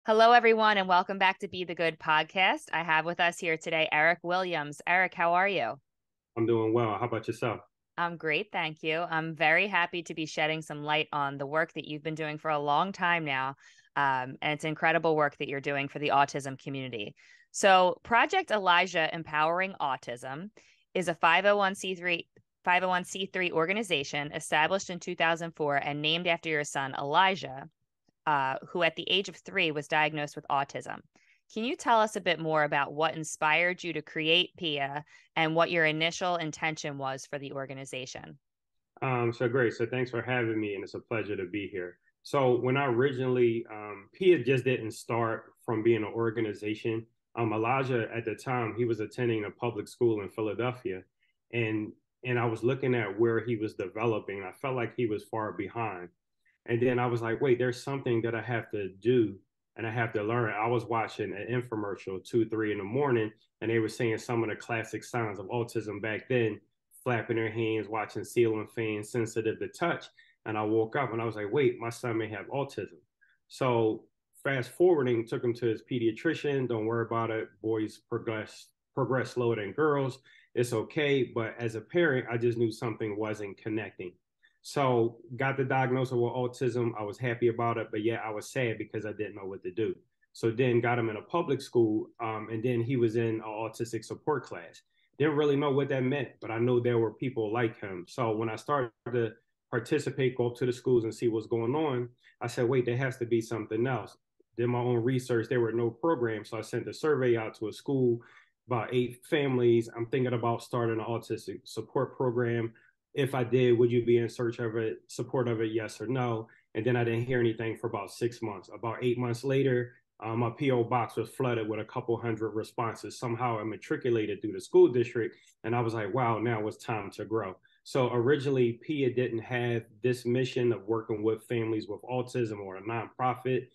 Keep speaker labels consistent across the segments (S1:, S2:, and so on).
S1: Hello, everyone, and welcome back to Be the Good podcast. I have with us here today Eric Williams. Eric, how are you?
S2: I'm doing well. How about yourself?
S1: I'm great, thank you. I'm very happy to be shedding some light on the work that you've been doing for a long time now. And it's incredible work that you're doing for the autism community. So, Project Elijah Empowering Autism is a 501c3 organization established in 2004 and named after your son, Elijah, who at the age of 3 was diagnosed with autism. Can you tell us a bit more about what inspired you to create PEEA and what your initial intention was for the organization?
S2: So great. So thanks for having me, and it's a pleasure to be here. So when I originally, PEEA just didn't start from being an organization. Elijah at the time, he was attending a public school in Philadelphia, and I was looking at where he was developing. I felt like he was far behind. And then I was like, wait, there's something that I have to do and I have to learn. I was watching an infomercial 2, 3 in the morning, and they were saying some of the classic signs of autism back then, flapping their hands, watching ceiling fans, sensitive to touch. And I woke up and I was like, wait, my son may have autism. So fast forwarding, took him to his pediatrician. Don't worry about it. Boys progress slower than girls. It's okay. But as a parent, I just knew something wasn't connecting. So got the diagnosis with autism. I was happy about it, but yeah, I was sad because I didn't know what to do. So then got him in a public school, and then he was in an autistic support class. Didn't really know what that meant, but I knew there were people like him. So when I started to participate, go up to the schools and see what's going on, I said, wait, there has to be something else. Did my own research. There were no programs. So I sent a survey out to a school, about 8 families. I'm thinking about starting an autistic support program. If I did, would you be in search of it, support of it, yes or no? And then I didn't hear anything for about 6 months. About 8 months later, my PO box was flooded with a couple hundred responses. Somehow I matriculated through the school district, and I was like, wow, now it's time to grow. So originally, PEEA didn't have this mission of working with families with autism or a nonprofit.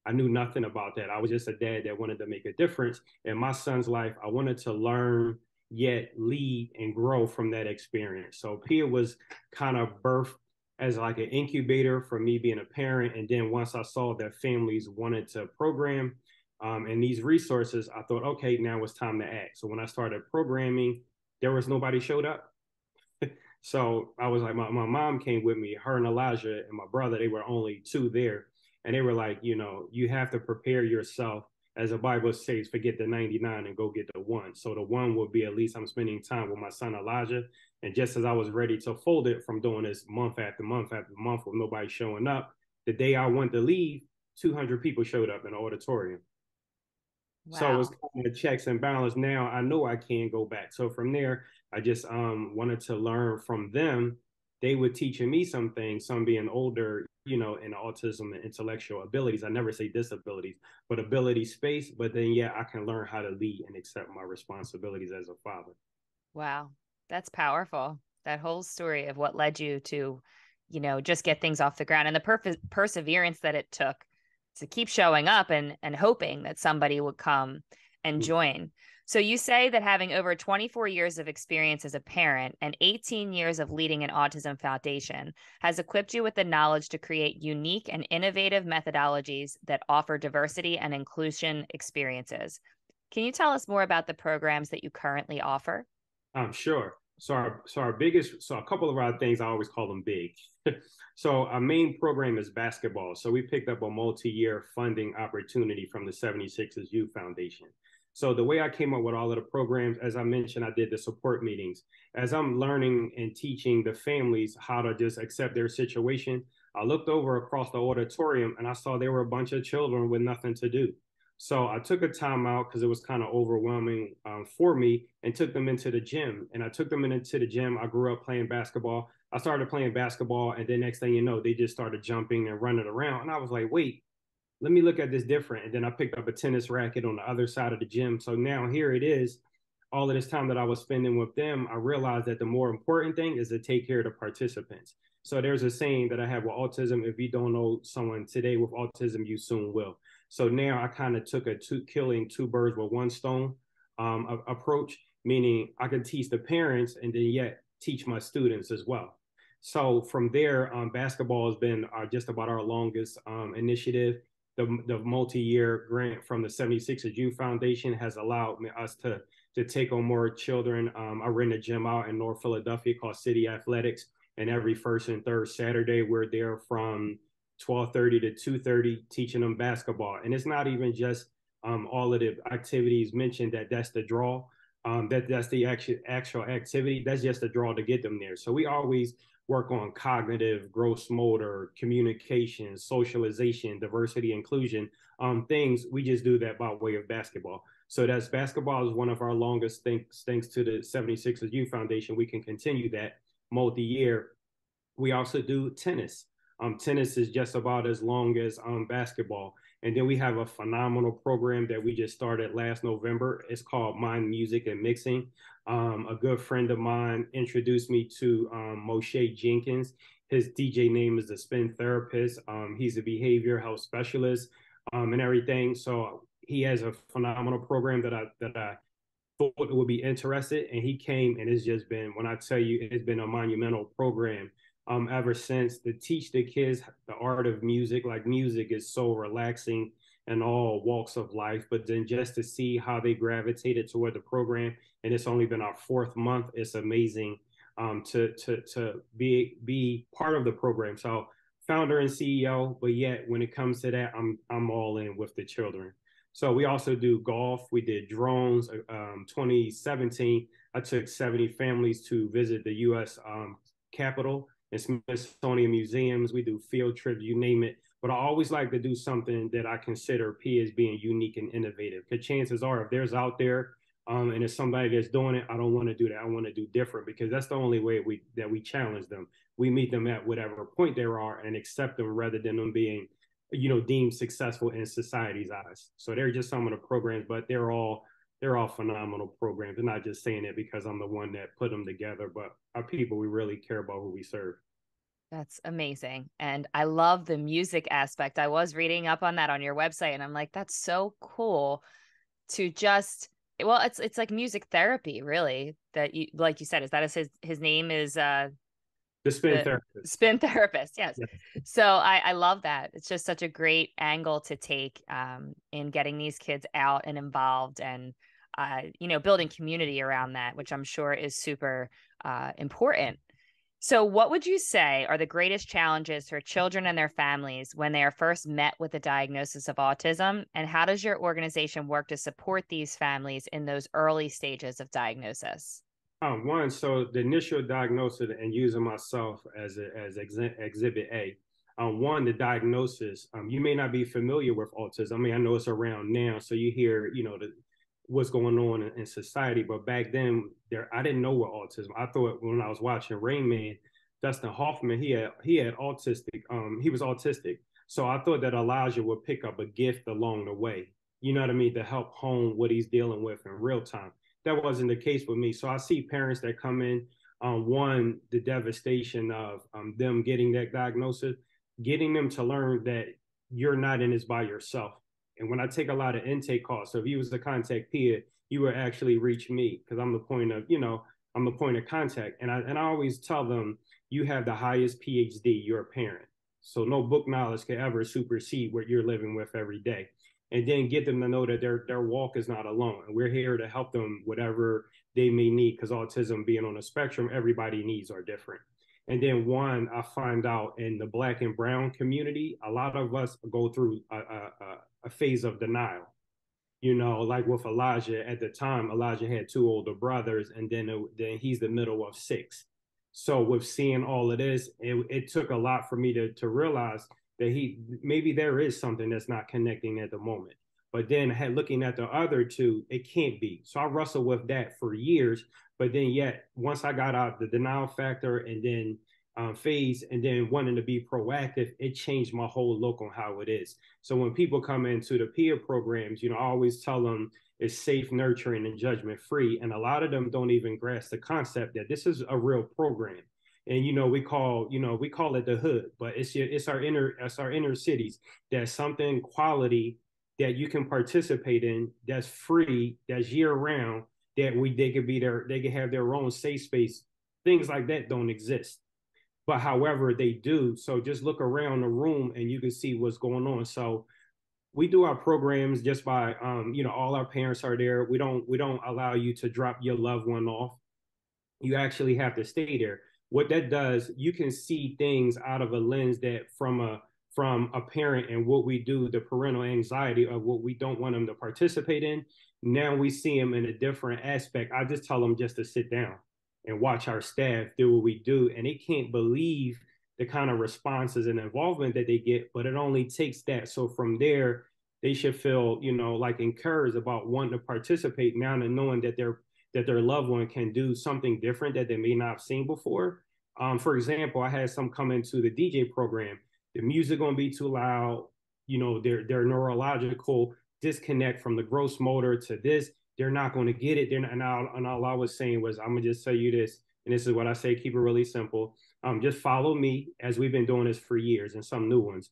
S2: I knew nothing about that. I was just a dad that wanted to make a difference in my son's life. I wanted to learn, yet lead and grow from that experience. So PEEA was kind of birthed as like an incubator for me being a parent. And then once I saw that families wanted to program and these resources, I thought, okay, now it's time to act. So when I started programming, there was nobody showed up. So I was like, my mom came with me, her and Elijah and my brother, they were only two there. And they were like, you have to prepare yourself. As the Bible says, forget the 99 and go get the one. So the one will be at least I'm spending time with my son Elijah. And just as I was ready to fold it from doing this month after month after month with nobody showing up, the day I went to leave, 200 people showed up in the auditorium. So it was
S1: Wow.
S2: kind of checks and balance. Now I know I can go back. So from there, I just wanted to learn from them. They were teaching me some things, some being older, in autism and intellectual abilities. I never say disabilities, but ability space. But then, yeah, I can learn how to lead and accept my responsibilities as a father.
S1: Wow. That's powerful. That whole story of what led you to, just get things off the ground and the perseverance that it took to keep showing up and hoping that somebody would come and join. So you say that having over 24 years of experience as a parent and 18 years of leading an autism foundation has equipped you with the knowledge to create unique and innovative methodologies that offer diversity and inclusion experiences. Can you tell us more about the programs that you currently offer?
S2: Sure. So a couple of our things I always call them big. So our main program is basketball. So we picked up a multi-year funding opportunity from the 76ers Youth Foundation. So the way I came up with all of the programs, as I mentioned, I did the support meetings. As I'm learning and teaching the families how to just accept their situation, I looked over across the auditorium and I saw there were a bunch of children with nothing to do. So I took a time out because it was kind of overwhelming for me and took them into the gym. And I took them into the gym. I grew up playing basketball. I started playing basketball. And then next thing you know, they just started jumping and running around. And I was like, wait, let me look at this different. And then I picked up a tennis racket on the other side of the gym. So now here it is. All of this time that I was spending with them, I realized that the more important thing is to take care of the participants. So there's a saying that I have with autism: if you don't know someone today with autism, you soon will. So now I kind of took a killing two birds with one stone approach, meaning I could teach the parents and then yet teach my students as well. So from there, basketball has been just about our longest initiative. the multi-year grant from the 76ers Youth Foundation has allowed us to take on more children. I rent a gym out in North Philadelphia called City Athletics, and every first and third Saturday we're there from 12:30 to 2:30 teaching them basketball. And it's not even just all of the activities mentioned that's the draw. That's the actual activity. That's just a draw to get them there. So we always work on cognitive, gross motor, communication, socialization, diversity, inclusion, things. We just do that by way of basketball. So that's basketball is one of our longest things, thanks to the 76ers Youth Foundation. We can continue that multi-year. We also do tennis. Tennis is just about as long as basketball. And then we have a phenomenal program that we just started last November. It's called Mind, Music, and Mixing. A good friend of mine introduced me to Moshe Jenkins. His DJ name is the Spin Therapist. He's a behavior health specialist and everything. So he has a phenomenal program that I thought would be interested. And he came, and it's just been, when I tell you, it's been a monumental program ever since, to teach the kids the art of music. Like, music is so relaxing in all walks of life, but then just to see how they gravitated toward the program, and it's only been our 4th month, it's amazing to be part of the program. So founder and CEO, but yet when it comes to that, I'm all in with the children. So we also do golf. We did drones. 2017, I took 70 families to visit the U.S. Capitol and Smithsonian museums. We do field trips, you name it. But I always like to do something that I consider PEEA as being unique and innovative. Because chances are, if there's out there and it's somebody that's doing it, I don't want to do that. I want to do different, because that's the only way we challenge them. We meet them at whatever point they are and accept them, rather than them being, deemed successful in society's eyes. So they're just some of the programs, but they're all phenomenal programs. I'm not just saying it because I'm the one that put them together, but our people, we really care about who we serve.
S1: That's amazing. And I love the music aspect. I was reading up on that on your website, and I'm like, that's so cool to just, well, it's like music therapy, really. That you, like you said, is that his name is
S2: The Spin
S1: the
S2: Therapist.
S1: Spin Therapist. Yes.
S2: Yes.
S1: So I love that. It's just such a great angle to take in getting these kids out and involved, and building community around that, which I'm sure is super important. So what would you say are the greatest challenges for children and their families when they are first met with a diagnosis of autism? And how does your organization work to support these families in those early stages of diagnosis?
S2: One, so the initial diagnosis, and using myself as exhibit A. One, the diagnosis. You may not be familiar with autism. I mean, I know it's around now, so you hear, what's going on in society. But back then, I didn't know what autism. I thought, when I was watching Rain Man, Dustin Hoffman, he had autistic. He was autistic. So I thought that Elijah would pick up a gift along the way. You know what I mean, to help hone what he's dealing with in real time. That wasn't the case with me. So I see parents that come in, one, the devastation of them getting that diagnosis, getting them to learn that you're not in this by yourself. And when I take a lot of intake calls, so if you was to contact PEEA, you would actually reach me, because I'm the point of, I'm the point of contact. And I always tell them, you have the highest PhD, you're a parent. So no book knowledge can ever supersede what you're living with every day. And then get them to know that their walk is not alone. And we're here to help them whatever they may need, because autism being on a spectrum, everybody's needs are different. And then one, I find out in the Black and Brown community, a lot of us go through a phase of denial. Like with Elijah, at the time, Elijah had 2 older brothers, and then he's the middle of 6. So with seeing all of this, it took a lot for me to realize that maybe there is something that's not connecting at the moment. But then looking at the other 2, it can't be. So I wrestled with that for years. But then yet, once I got out the denial factor and then phase, and then wanting to be proactive, it changed my whole look on how it is. So when people come into the PEEA programs, I always tell them it's safe, nurturing, and judgment free. And a lot of them don't even grasp the concept that this is a real program. And we call it the hood, but it's our inner cities. That's something quality that you can participate in, that's free, that's year round, that they can have their own safe space. Things like that don't exist. But however, they do. So just look around the room and you can see what's going on. So we do our programs just by all our parents are there. We don't allow you to drop your loved one off. You actually have to stay there. What that does, you can see things out of a lens that from a parent and what we do, the parental anxiety of what we don't want them to participate in. Now we see them in a different aspect. I just tell them just to sit down and watch our staff do what we do, and they can't believe the kind of responses and involvement that they get. But it only takes that. So from there, they should feel, like encouraged about wanting to participate now and knowing that their loved one can do something different that they may not have seen before. For example, I had some come into the DJ program. The music gonna be too loud. Their neurological disconnect from the gross motor to this. They're not going to get it. And all I was saying was, I'm gonna just tell you this, and this is what I say: keep it really simple. Just follow me, as we've been doing this for years, and some new ones.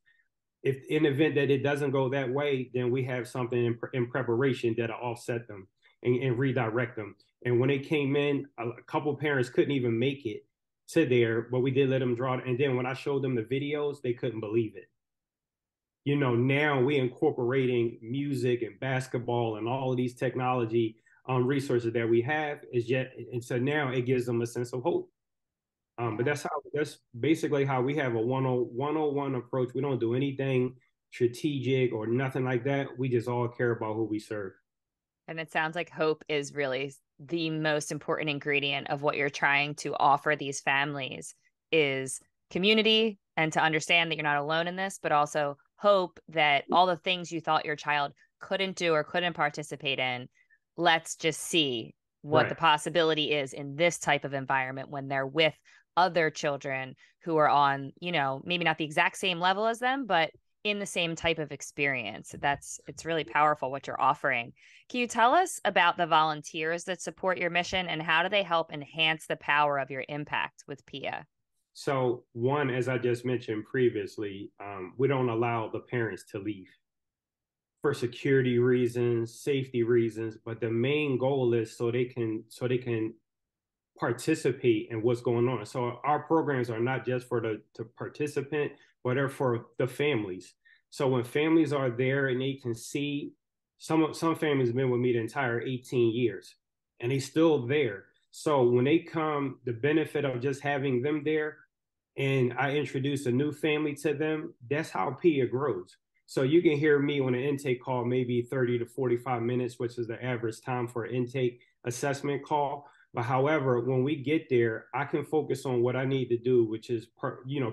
S2: If in the event that it doesn't go that way, then we have something in preparation that'll offset them and redirect them. And when they came in, a couple parents couldn't even make it to there, but we did let them draw. And then when I showed them the videos, they couldn't believe it. Now we incorporating music and basketball and all of these technology resources that we have and so now it gives them a sense of hope. But that's basically how we have a 101 approach. We don't do anything strategic or nothing like that. We just all care about who we serve.
S1: And it sounds like hope is really the most important ingredient of what you're trying to offer these families is community, and to understand that you're not alone in this, but also hope that all the things you thought your child couldn't do or couldn't participate in, let's just see what the possibility is in this type of environment when they're with other children who are on, maybe not the exact same level as them, but in the same type of experience. It's really powerful what you're offering. Can you tell us about the volunteers that support your mission, and how do they help enhance the power of your impact with PEEA?
S2: So one, as I just mentioned previously, we don't allow the parents to leave for security reasons, safety reasons, but the main goal is so they can participate in what's going on. So our programs are not just for the participant, but they're for the families. So when families are there and they can see, some families have been with me the entire 18 years and they still there. So when they come, the benefit of just having them there, and I introduce a new family to them, that's how PEEA grows. So you can hear me on an intake call, maybe 30 to 45 minutes, which is the average time for an intake assessment call. But however, when we get there, I can focus on what I need to do, which is,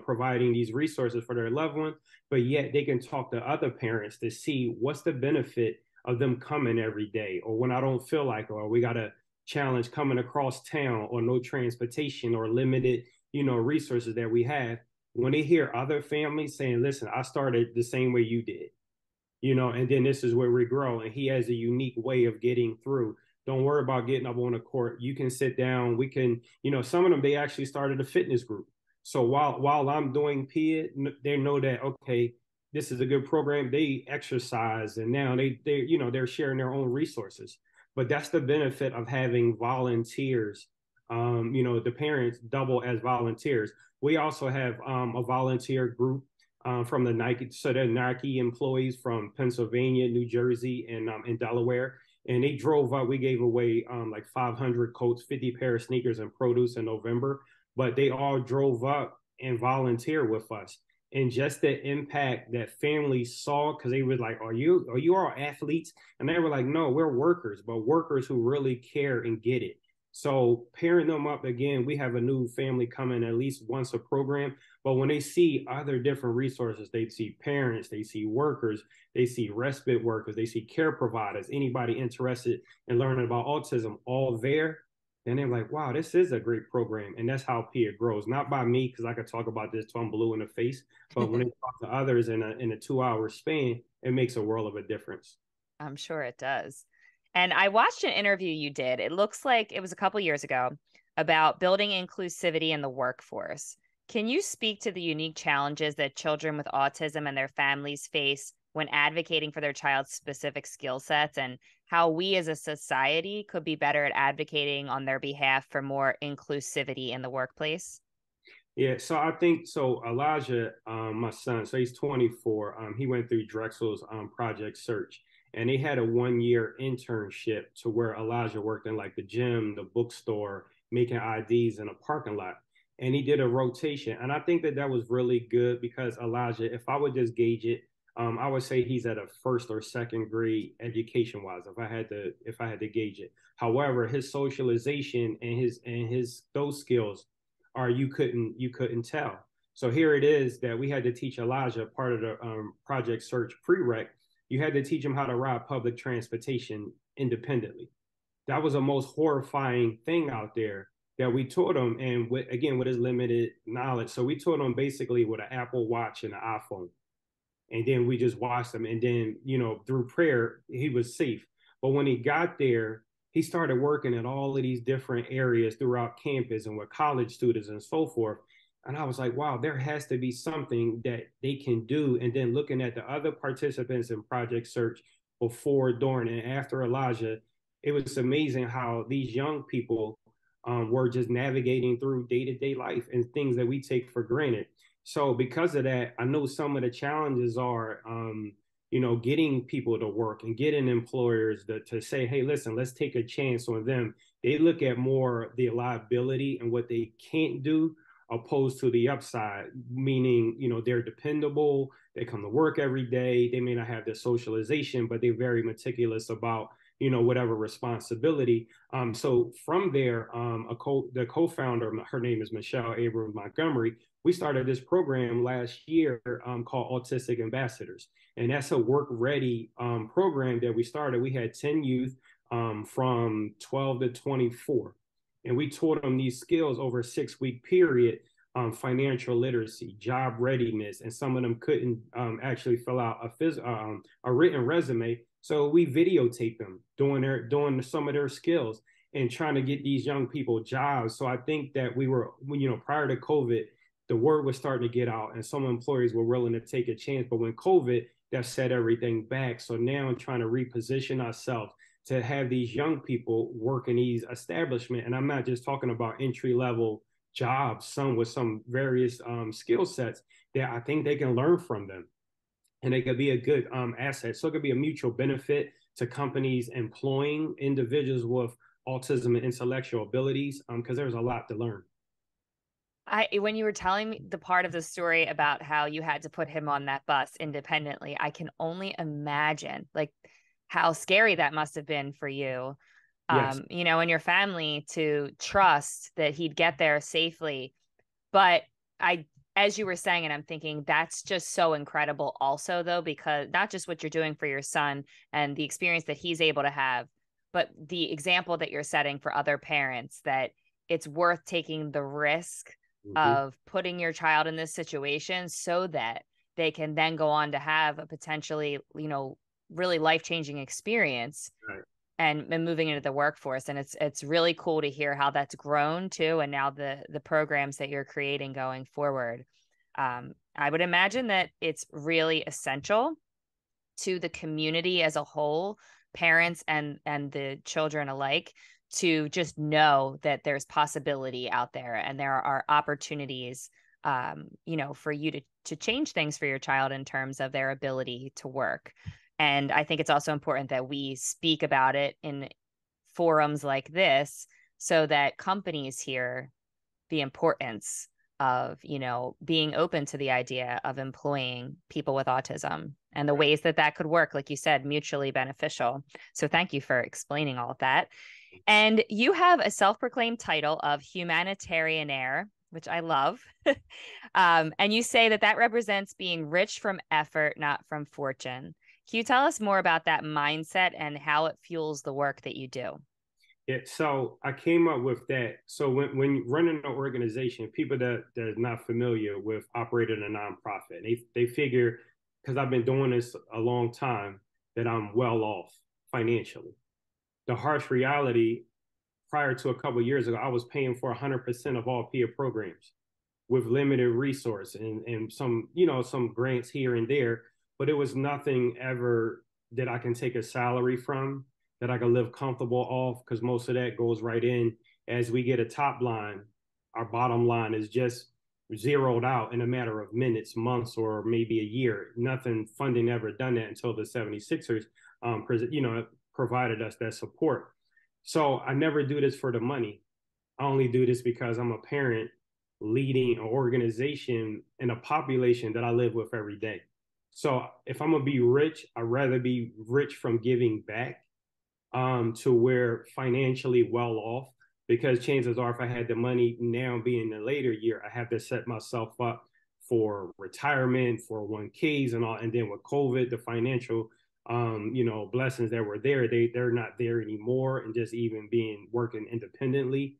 S2: providing these resources for their loved one, but yet they can talk to other parents to see what's the benefit of them coming every day, or when I don't feel like, or we got a challenge coming across town, or no transportation, or limited resources that we have. When they hear other families saying, listen, I started the same way you did, and then this is where we grow, and he has a unique way of getting through. Don't worry about getting up on the court. You can sit down. We can, some of them, they actually started a fitness group. So while I'm doing PEEA, they know that, okay, this is a good program. They exercise, and now they're sharing their own resources. But that's the benefit of having volunteers. The parents double as volunteers. We also have a volunteer group from the Nike. So they're Nike employees from Pennsylvania, New Jersey, and in Delaware. And they drove up. We gave away like 500 coats, 50 pair of sneakers, and produce in November. But they all drove up and volunteered with us. And just the impact that families saw, because they were like, are you all athletes? And they were like, no, we're workers, but workers who really care and get it. So pairing them up again, we have a new family coming at least once a program. But when they see other different resources, they see parents, they see workers, they see respite workers, they see care providers, anybody interested in learning about autism, all there. Then they're like, wow, this is a great program. And that's how PEEA grows. Not by me, because I could talk about this till I'm blue in the face. But when they talk to others in a 2-hour span, it makes a world of a difference.
S1: I'm sure it does. And I watched an interview you did. It looks like it was a couple years ago about building inclusivity in the workforce. Can you speak to the unique challenges that children with autism and their families face when advocating for their child's specific skill sets, and how we as a society could be better at advocating on their behalf for more inclusivity in the workplace?
S2: Yeah, so I think so. Elijah, my son, so he's 24. He went through Drexel's Project Search, and they had a 1 year internship to where Elijah worked in like the gym, the bookstore, making IDs in a parking lot, and he did a rotation. And I think that that was really good because Elijah, if I would just gauge it, I would say he's at a first or second grade education wise. If I had to gauge it. However, his socialization and his those skills or you couldn't tell. So here it is that we had to teach Elijah part of the Project Search prereq. You had to teach him how to ride public transportation independently. That was the most horrifying thing out there that we taught him, and with his limited knowledge. So we taught him basically with an Apple Watch and an iPhone, and then we just watched him, and then through prayer he was safe. But when he got there, he started working at all of these different areas throughout campus and with college students and so forth. And I was like, wow, there has to be something that they can do. And then looking at the other participants in Project Search before, during, and after Elijah, it was amazing how these young people were just navigating through day-to-day life and things that we take for granted. So because of that, I know some of the challenges are, getting people to work and getting employers to say, hey, listen, let's take a chance on them. They look at more the liability and what they can't do opposed to the upside, meaning, they're dependable. They come to work every day. They may not have the socialization, but they're very meticulous about, whatever responsibility. So from there, the co-founder, her name is Michelle Abrams Montgomery. We started this program last year called Autistic Ambassadors. And that's a work ready program that we started. We had 10 youth from 12 to 24. And we taught them these skills over a 6 week period, financial literacy, job readiness, and some of them couldn't actually fill out a written resume. So we videotaped them doing some of their skills and trying to get these young people jobs. So I think that we were, prior to COVID, the word was starting to get out and some employers were willing to take a chance. But when COVID, that set everything back. So now I'm trying to reposition ourselves to have these young people work in these establishments. And I'm not just talking about entry level jobs, some with some various skill sets that I think they can learn from them. And they could be a good asset. So it could be a mutual benefit to companies employing individuals with autism and intellectual abilities because there's a lot to learn.
S1: When you were telling me the part of the story about how you had to put him on that bus independently, I can only imagine like how scary that must have been for you,
S2: Yes.
S1: and your family to trust that he'd get there safely. But as you were saying, and I'm thinking that's just so incredible also though, because not just what you're doing for your son and the experience that he's able to have, but the example that you're setting for other parents that it's worth taking the risk of putting your child in this situation so that they can then go on to have a potentially, really life-changing experience.
S2: Right.
S1: And moving into the workforce. And it's really cool to hear how that's grown too. And now the programs that you're creating going forward. I would imagine that it's really essential to the community as a whole, parents and the children alike, to just know that there's possibility out there and there are opportunities, for you to change things for your child in terms of their ability to work. And I think it's also important that we speak about it in forums like this so that companies hear the importance of, being open to the idea of employing people with autism and the ways that that could work, like you said, mutually beneficial. So thank you for explaining all of that. And you have a self-proclaimed title of humanitarianaire, which I love. And you say that represents being rich from effort, not from fortune. Can you tell us more about that mindset and how it fuels the work that you do?
S2: Yeah, so I came up with that. So when running an organization, people that are not familiar with operating a nonprofit, they figure, because I've been doing this a long time, that I'm well off financially. The harsh reality, prior to a couple of years ago, I was paying for 100% of all PEEA programs with limited resource and some grants here and there, but it was nothing ever that I can take a salary from that I can live comfortable off because most of that goes right in as we get a top line. Our bottom line is just zeroed out in a matter of minutes, months, or maybe a year. Nothing funding ever done that until the 76ers, provided us that support. So I never do this for the money. I only do this because I'm a parent leading an organization and a population that I live with every day. So if I'm gonna be rich, I'd rather be rich from giving back, to where financially well off, because chances are if I had the money now being a later year, I have to set myself up for retirement, for 1Ks and all. And then with COVID, the financial blessings that were there, they're not there anymore. And just even being working independently,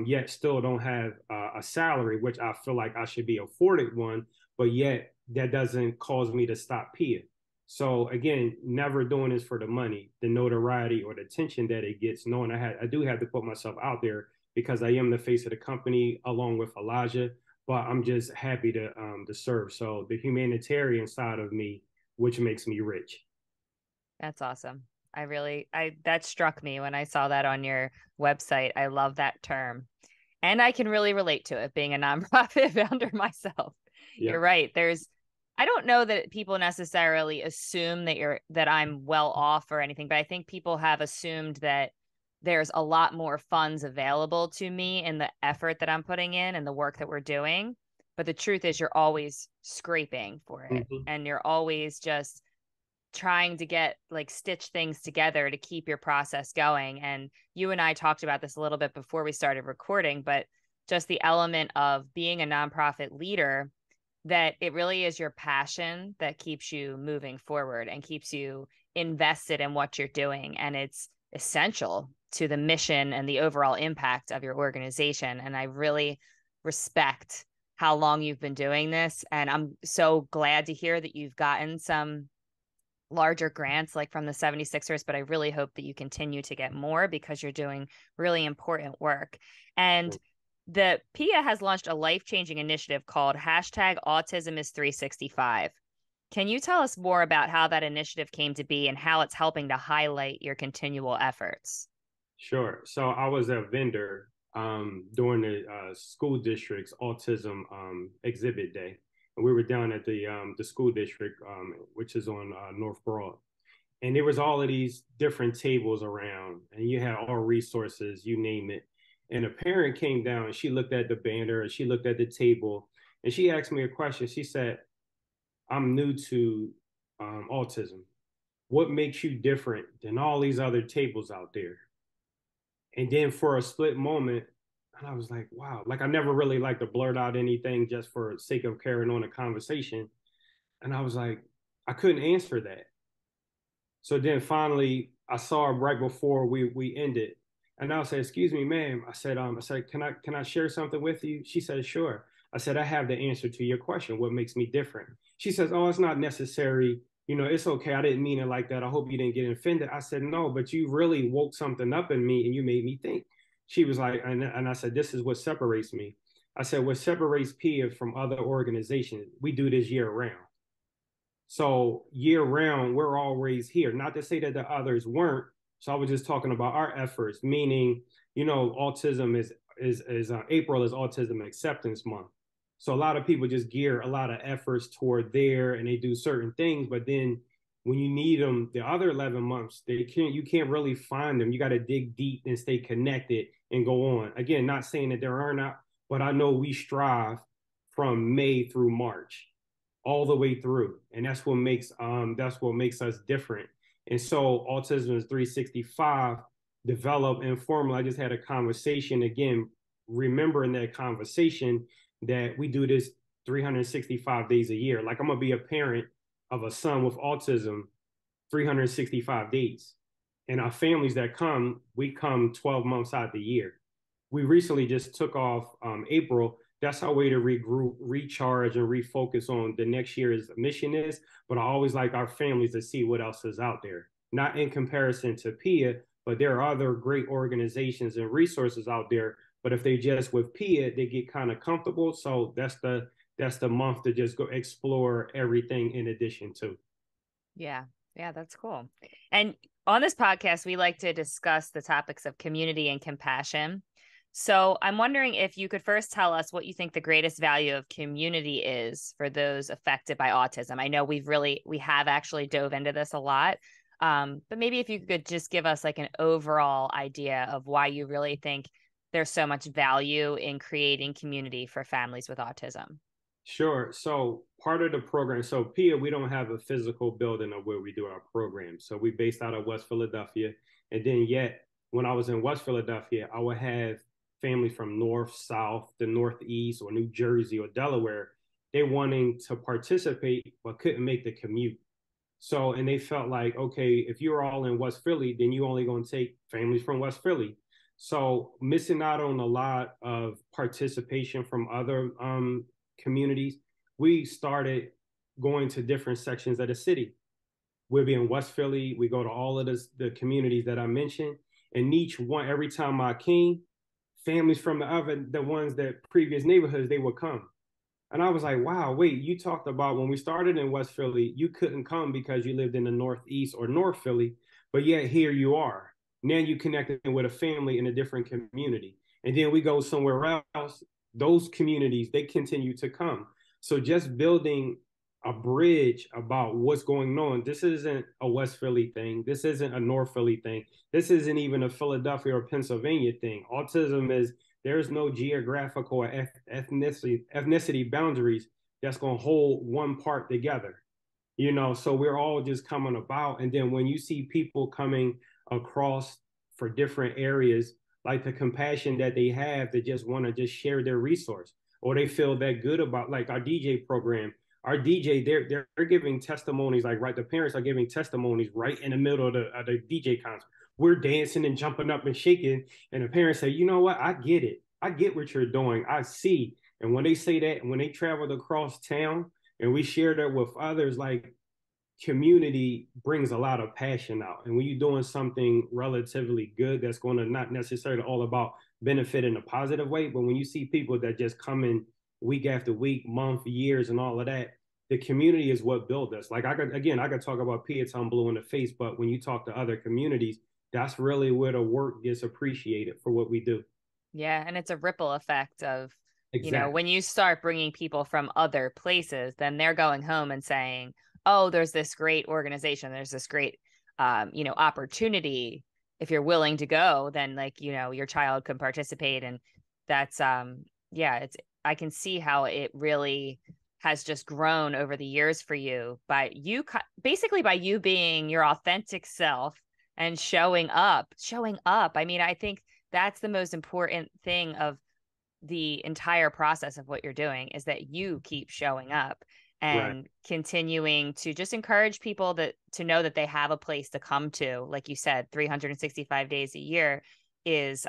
S2: yet still don't have a salary, which I feel like I should be afforded one, but yet that doesn't cause me to stop PEEA. So again, never doing this for the money, the notoriety or the attention that it gets, knowing I do have to put myself out there because I am the face of the company along with Elijah, but I'm just happy to serve. So the humanitarian side of me, which makes me rich.
S1: That's awesome. That struck me when I saw that on your website. I love that term. And I can really relate to it being a nonprofit founder myself.
S2: Yeah.
S1: You're right. I don't know that people necessarily assume that I'm well off or anything, but I think people have assumed that there's a lot more funds available to me in the effort that I'm putting in and the work that we're doing. But the truth is you're always scraping for it,
S2: Mm-hmm.
S1: and you're always just trying to get stitch things together to keep your process going. And you and I talked about this a little bit before we started recording, but just the element of being a nonprofit leader, that it really is your passion that keeps you moving forward and keeps you invested in what you're doing. And it's essential to the mission and the overall impact of your organization. And I really respect how long you've been doing this. And I'm so glad to hear that you've gotten some larger grants like from the 76ers, but I really hope that you continue to get more because you're doing really important work. And the PEEA has launched a life-changing initiative called #AutismIs365. Can you tell us more about how that initiative came to be and how it's helping to highlight your continual efforts?
S2: Sure. So I was a vendor during the school district's autism exhibit day. And we were down at the school district, which is on North Broad. And there was all of these different tables around, and you had all resources, you name it. And a parent came down and she looked at the banner and she looked at the table and she asked me a question. She said, I'm new to autism. What makes you different than all these other tables out there? And then for a split moment, and I was like, wow, like I never really like to blurt out anything just for sake of carrying on a conversation. And I was like, I couldn't answer that. So then finally I saw her right before we ended. And I said, excuse me, ma'am. I said, can I share something with you? She said, sure. I said, I have the answer to your question. What makes me different? She says, oh, it's not necessary. It's okay. I didn't mean it like that. I hope you didn't get offended. I said, no, but you really woke something up in me and you made me think. She was like, and I said, this is what separates me. I said, what separates PEEA from other organizations, we do this year round. So year round, we're always here. Not to say that the others weren't. So I was just talking about our efforts, meaning, autism is April is Autism Acceptance Month. So a lot of people just gear a lot of efforts toward there, and they do certain things. But then when you need them, the other 11 months, you can't really find them. You got to dig deep and stay connected and go on. Again, not saying that there are not, but I know we strive from May through March all the way through, and that's what makes us different. And so Autism is 365 developed informally. I just had a conversation again, remembering that conversation that we do this 365 days a year. Like I'm gonna be a parent of a son with autism 365 days, and our families that come, we come 12 months out the year. We recently just took off April. That's our way to regroup, recharge, and refocus on the next year's mission is. But I always like our families to see what else is out there. Not in comparison to PEEA, but there are other great organizations and resources out there. But if they just with PEEA, they get kind of comfortable. So that's the month to just go explore everything in addition to.
S1: Yeah. Yeah, that's cool. And on this podcast, we like to discuss the topics of community and compassion. So I'm wondering if you could first tell us what you think the greatest value of community is for those affected by autism. I know we have actually dove into this a lot. But maybe if you could just give us like an overall idea of why you really think there's so much value in creating community for families with autism.
S2: Sure. So part of the program, so PEEA, we don't have a physical building of where we do our program. So we based out of West Philadelphia. And then yet, when I was in West Philadelphia, I would have family from north, south, the northeast, or New Jersey or Delaware. They wanting to participate but couldn't make the commute. So, and they felt like, okay, if you're all in West Philly, then you only going to take families from West Philly. So, missing out on a lot of participation from other communities, we started going to different sections of the city. We'll be in West Philly. We go to all of the communities that I mentioned, and each one, every time I came, families from the ones that previous neighborhoods, they would come. And I was like, wow, wait, you talked about when we started in West Philly, you couldn't come because you lived in the Northeast or North Philly, but yet here you are. Now you connected with a family in a different community. And then we go somewhere else, those communities, they continue to come. So just building a bridge about what's going on. This isn't a West Philly thing. This isn't a North Philly thing. This isn't even a Philadelphia or Pennsylvania thing. Autism is there's no geographical or ethnicity boundaries that's going to hold one part together. So we're all just coming about. And then when you see people coming across for different areas, like the compassion that they have to just want to just share their resource, or they feel that good about like our DJ program. Our DJ, they're giving testimonies, like right, the parents are giving testimonies right in the middle of the DJ concert. We're dancing and jumping up and shaking, and the parents say, you know what, I get it. I get what you're doing. I see. And when they say that, and when they traveled across town and we share that with others, like community brings a lot of passion out. And when you're doing something relatively good, that's going to not necessarily all about benefit in a positive way, but when you see people that just come in week after week, month, years, and all of that, the community is what built us. Like I could talk about PEEA till I'm blue in the face, but when you talk to other communities, that's really where the work gets appreciated for what we do.
S1: Yeah, and it's a ripple effect of,
S2: Exactly.
S1: when you start bringing people from other places, then they're going home and saying, "Oh, there's this great organization, there's this great opportunity. If you're willing to go, then like, your child can participate." And that's yeah, it's I can see how it really has just grown over the years for you by you basically by you being your authentic self and showing up. I mean, I think that's the most important thing of the entire process of what you're doing is that you keep showing up
S2: Right.
S1: and continuing to just encourage people to know that they have a place to come to. Like you said, 365 days a year is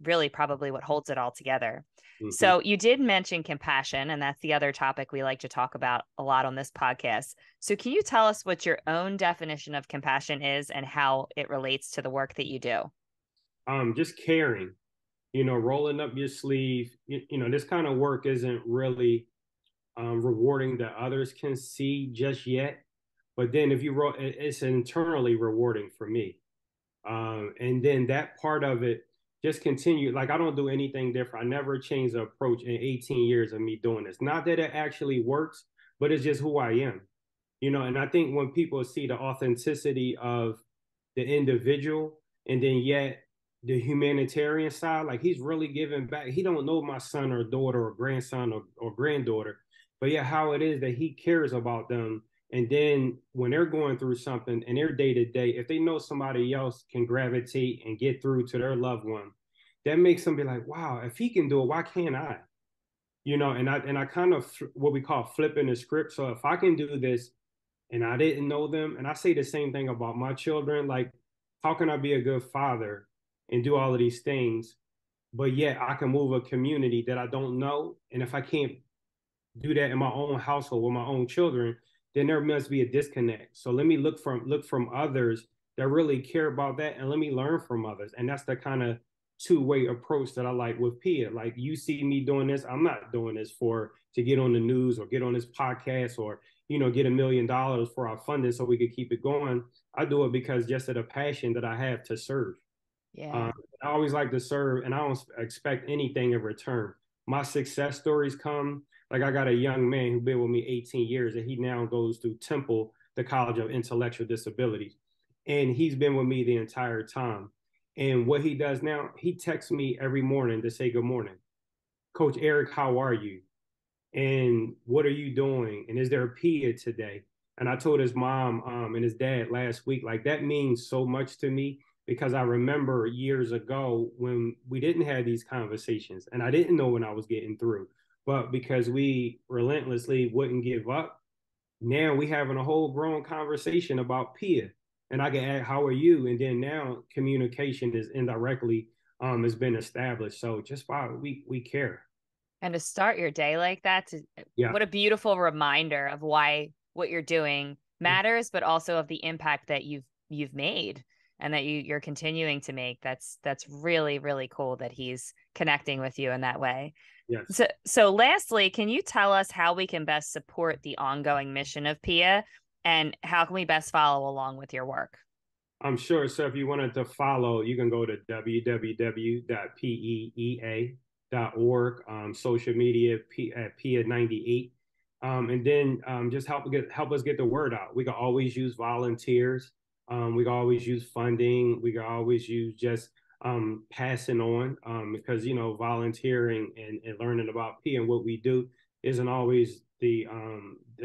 S1: really probably what holds it all together.
S2: Mm-hmm.
S1: So you did mention compassion, and that's the other topic we like to talk about a lot on this podcast. So can you tell us what your own definition of compassion is and how it relates to the work that you do?
S2: Just caring, rolling up your sleeve. This kind of work isn't really rewarding that others can see just yet. But then if you wrote, it's internally rewarding for me. And then that part of it just continue. Like I don't do anything different. I never change the approach in 18 years of me doing this. Not that it actually works, but it's just who I am. And I think when people see the authenticity of the individual and then yet the humanitarian side, like he's really giving back. He don't know my son or daughter or grandson or granddaughter, but yeah, how it is that he cares about them. And then when they're going through something in their day to day, if they know somebody else can gravitate and get through to their loved one, that makes them be like, wow, if he can do it, why can't I? And I kind of what we call flipping the script. So if I can do this and I didn't know them. And I say the same thing about my children. Like, how can I be a good father and do all of these things, but yet I can move a community that I don't know? And if I can't do that in my own household with my own children, then there must be a disconnect. So let me look from others that really care about that, and let me learn from others. And that's the kind of two-way approach that I like with PEEA. Like you see me doing this, I'm not doing this for to get on the news or get on this podcast or get $1 million for our funding so we could keep it going. I do it because just of the passion that I have to serve.
S1: Yeah.
S2: I always like to serve, and I don't expect anything in return. My success stories come like I got a young man who's been with me 18 years, and he now goes through Temple, the College of Intellectual Disabilities, and he's been with me the entire time. And what he does now, he texts me every morning to say good morning, Coach Eric. How are you? And what are you doing? And is there a PEEA today? And I told his mom and his dad last week, like that means so much to me because I remember years ago when we didn't have these conversations and I didn't know when I was getting through. But because we relentlessly wouldn't give up, now we having a whole grown conversation about PEEA. And I can add, how are you? And then now communication is indirectly has been established. So just why we care.
S1: And to start your day like that,
S2: Yeah.
S1: what a beautiful reminder of why what you're doing matters, but also of the impact that you've made and that you're continuing to make. That's really, really cool that he's connecting with you in that way.
S2: Yes.
S1: So lastly, can you tell us how we can best support the ongoing mission of PEEA and how can we best follow along with your work?
S2: I'm sure. So if you wanted to follow, you can go to www.peea.org, social media at PEEA98, and then just help us get the word out. We can always use volunteers. We can always use funding. We can always use just passing on because volunteering and learning about PEEA and what we do isn't always the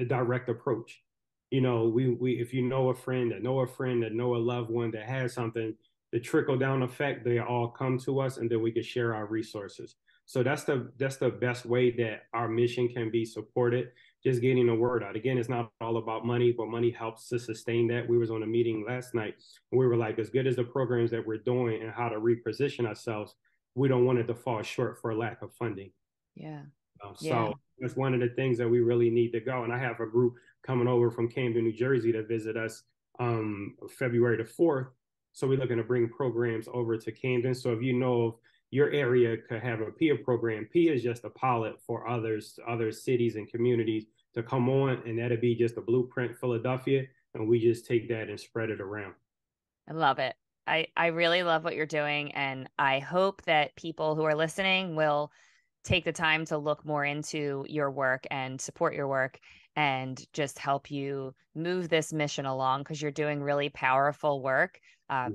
S2: direct approach. We if you know a friend that know a friend that know a loved one that has something, the trickle down effect, they all come to us and then we can share our resources. So that's the best way that our mission can be supported, just getting the word out. Again, it's not all about money, but money helps to sustain that. We was on a meeting last night and we were like, as good as the programs that we're doing and how to reposition ourselves, we don't want it to fall short for lack of funding.
S1: Yeah. Yeah.
S2: So that's one of the things that we really need to go. And I have a group coming over from Camden, New Jersey to visit us February the 4th. So we're looking to bring programs over to Camden. So if you know if your area could have a PEEA program, PEEA is just a pilot for other cities and communities to come on, and that'd be just a blueprint Philadelphia, and we just take that and spread it around.
S1: I love it. I really love what you're doing. And I hope that people who are listening will take the time to look more into your work and support your work and just help you move this mission along because you're doing really powerful work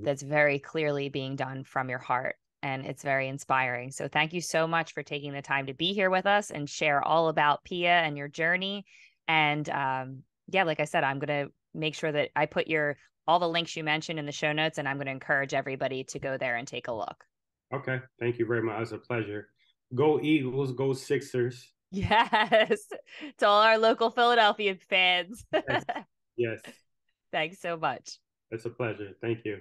S1: that's very clearly being done from your heart. And it's very inspiring. So thank you so much for taking the time to be here with us and share all about PEEA and your journey. And yeah, like I said, I'm going to make sure that I put all the links you mentioned in the show notes, and I'm going to encourage everybody to go there and take a look.
S2: Okay. Thank you very much. It's a pleasure. Go Eagles, go Sixers.
S1: Yes, to all our local Philadelphia fans.
S2: Yes. Yes.
S1: Thanks so much.
S2: It's a pleasure. Thank you.